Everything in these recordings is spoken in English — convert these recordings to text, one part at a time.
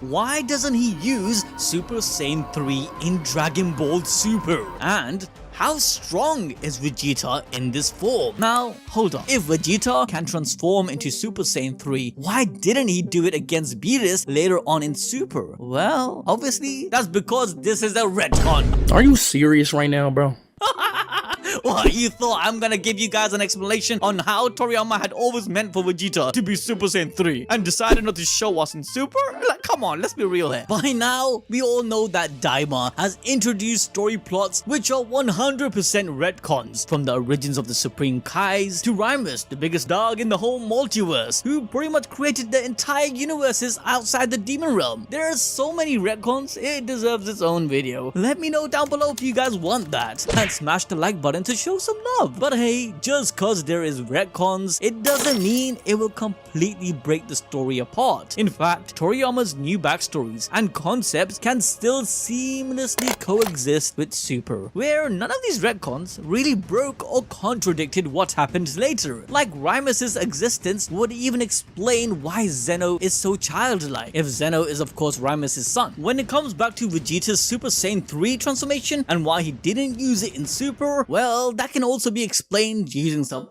Why doesn't he use Super Saiyan 3 in Dragon Ball Super? And how strong is Vegeta in this form? Now, hold on. If Vegeta can transform into Super Saiyan 3, why didn't he do it against Beerus later on in Super? Well, obviously, that's because this is a retcon. Are you serious right now, bro? What, you thought I'm gonna give you guys an explanation on how Toriyama had always meant for Vegeta to be Super Saiyan 3 and decided not to show us in Super? Like, come on, let's be real here. By now, we all know that Daima has introduced story plots which are 100% retcons, from the origins of the Supreme Kais to Rimus, the biggest dog in the whole multiverse, who pretty much created the entire universes outside the demon realm. There are so many retcons, it deserves its own video. Let me know down below if you guys want that, and smash the like button to show some love. But hey, just cause there is retcons, it doesn't mean it will completely break the story apart. In fact, Toriyama's new backstories and concepts can still seamlessly coexist with Super, where none of these retcons really broke or contradicted what happened later. Like Rimus's existence would even explain why Zeno is so childlike, if Zeno is of course Rimus's son. When it comes back to Vegeta's Super Saiyan 3 transformation and why he didn't use it in Super, well, that can also be explained using some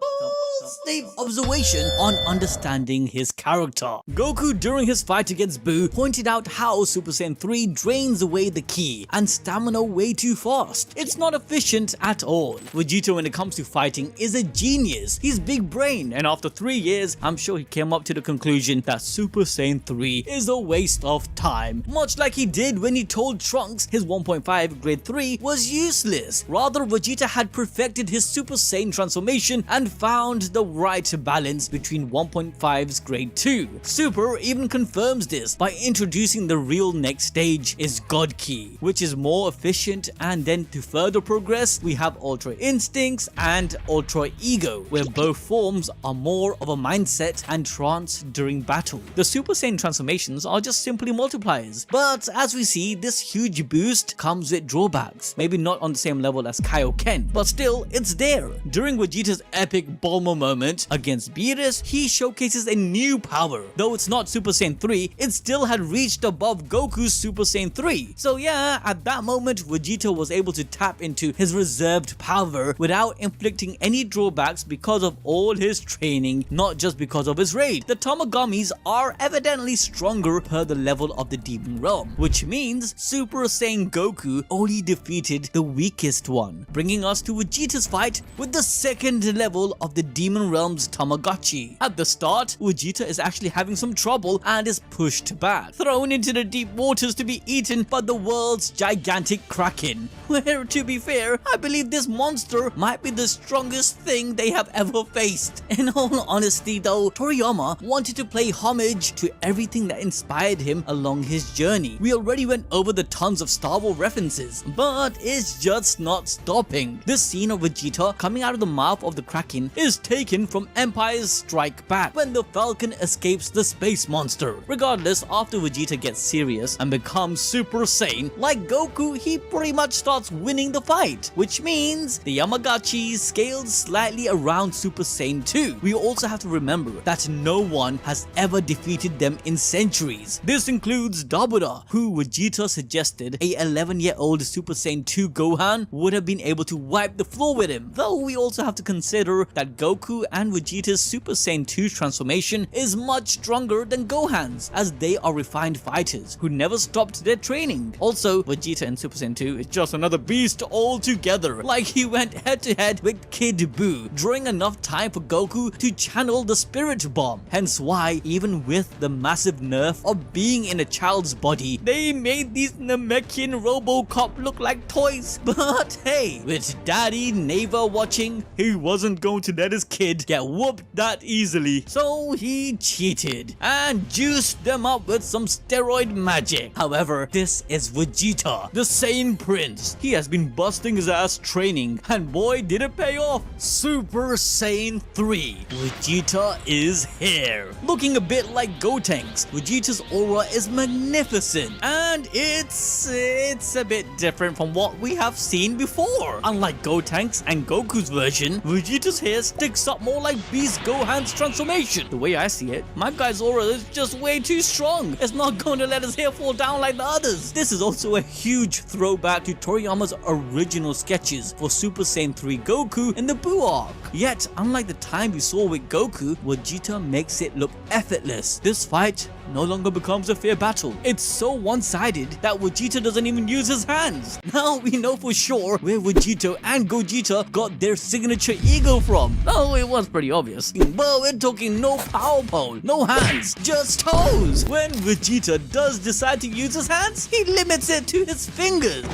safe observation on understanding his character. Goku, during his fight against Boo, pointed out how Super Saiyan 3 drains away the ki and stamina way too fast. It's not efficient at all. Vegeta, when it comes to fighting, is a genius. He's big brain, and after 3 years, I'm sure he came up to the conclusion that Super Saiyan 3 is a waste of time. Much like he did when he told Trunks his 1.5 grade 3 was useless. Rather, Vegeta had perfected his Super Saiyan transformation and found the right balance between 1.5's grade 2. Super even confirms this by introducing the real next stage is God Ki, which is more efficient, and then to further progress we have Ultra Instincts and Ultra Ego, where both forms are more of a mindset and trance during battle. The Super Saiyan transformations are just simply multipliers, but as we see, this huge boost comes with drawbacks. Maybe not on the same level as Kaioken, but still it's there. During Vegeta's epic Bulma moment against Beerus, he showcases a new power. Though it's not Super Saiyan 3, it still had reached above Goku's Super Saiyan 3. So yeah, at that moment, Vegeta was able to tap into his reserved power without inflicting any drawbacks because of all his training, not just because of his raid. The Tamagamis are evidently stronger per the level of the Demon Realm, which means Super Saiyan Goku only defeated the weakest one, bringing us to Vegeta's fight with the second level of the Demon Realm's Tamagotchi. At the start, Vegeta is actually having some trouble and is pushed back, thrown into the deep waters to be eaten by the world's gigantic Kraken, where, to be fair, I believe this monster might be the strongest thing they have ever faced. In all honesty though, Toriyama wanted to pay homage to everything that inspired him along his journey. We already went over the tons of Star Wars references, but it's just not stopping. This scene of Vegeta coming out of the mouth of the Kraken is taken from Empire's Strike Back, when the Falcon escapes the space monster. Regardless, after Vegeta gets serious and becomes Super Saiyan, like Goku, he pretty much starts winning the fight, which means the Yamagachis scaled slightly around Super Saiyan 2. We also have to remember that no one has ever defeated them in centuries. This includes Dabura, who Vegeta suggested a 11-year-old Super Saiyan 2 Gohan would have been able to wipe the floor with him. Though we also have to consider that Goku and Vegeta's Super Saiyan 2 transformation is much stronger than Gohan's, as they are refined fighters who never stopped their training. Also, Vegeta in Super Saiyan 2 is just another beast altogether, like he went head to head with Kid Buu, drawing enough time for Goku to channel the Spirit Bomb. Hence why, even with the massive nerf of being in a child's body, they made these Namekian Robocop look like toys. But hey, with Daddy Neva watching, he wasn't going to let his kid get whooped that easily, so he cheated and juiced them up with some steroid magic. However, this is Vegeta, the Saiyan Prince. He has been busting his ass training, and boy did it pay off. Super Saiyan 3, Vegeta is here. Looking a bit like Gotenks, Vegeta's aura is magnificent, and it's a bit different from what we have seen before. Unlike Gotenks and Goku's version, Vegeta's hair sticks up more like Beast Gohan's transformation. The way I see it, my guy's aura is just way too strong. It's not going to let his hair fall down like the others. This is also a huge throwback to Toriyama's original sketches for Super Saiyan 3 Goku in the Buu arc. Yet, unlike the time we saw with Goku, Vegeta makes it look effortless. This fight no longer becomes a fair battle. It's so one-sided that Vegeta doesn't even use his hands. Now we know for sure where Vegeta and Gogeta got their signature ego from. Oh, it was pretty obvious. But we're talking no power pole, no hands, just toes. When Vegeta does decide to use his hands, he limits it to his fingers.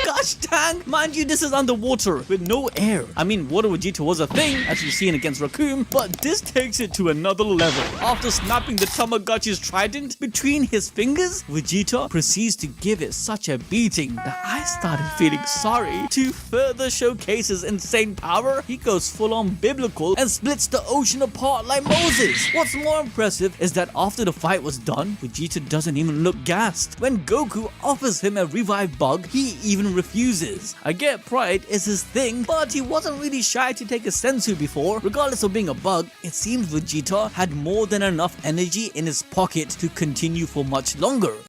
Gosh dang! Mind you, this is underwater with no air. I mean, Water Vegeta was a thing, as you've seen against Raccoon, but this takes it to another level. After snapping the Tamagotchi's trident between his fingers, Vegeta proceeds to give it such a beating that I started feeling sorry. To further showcase his insane power, he goes full on biblical and splits the ocean apart like Moses. What's more impressive is that after the fight was done, Vegeta doesn't even look gassed. When Goku offers him a revived bug, he even refuses. I get pride is his thing, but he wasn't really shy to take a senzu before. Regardless of being a bug, it seems Vegeta had more than enough energy in his pocket to continue for much longer.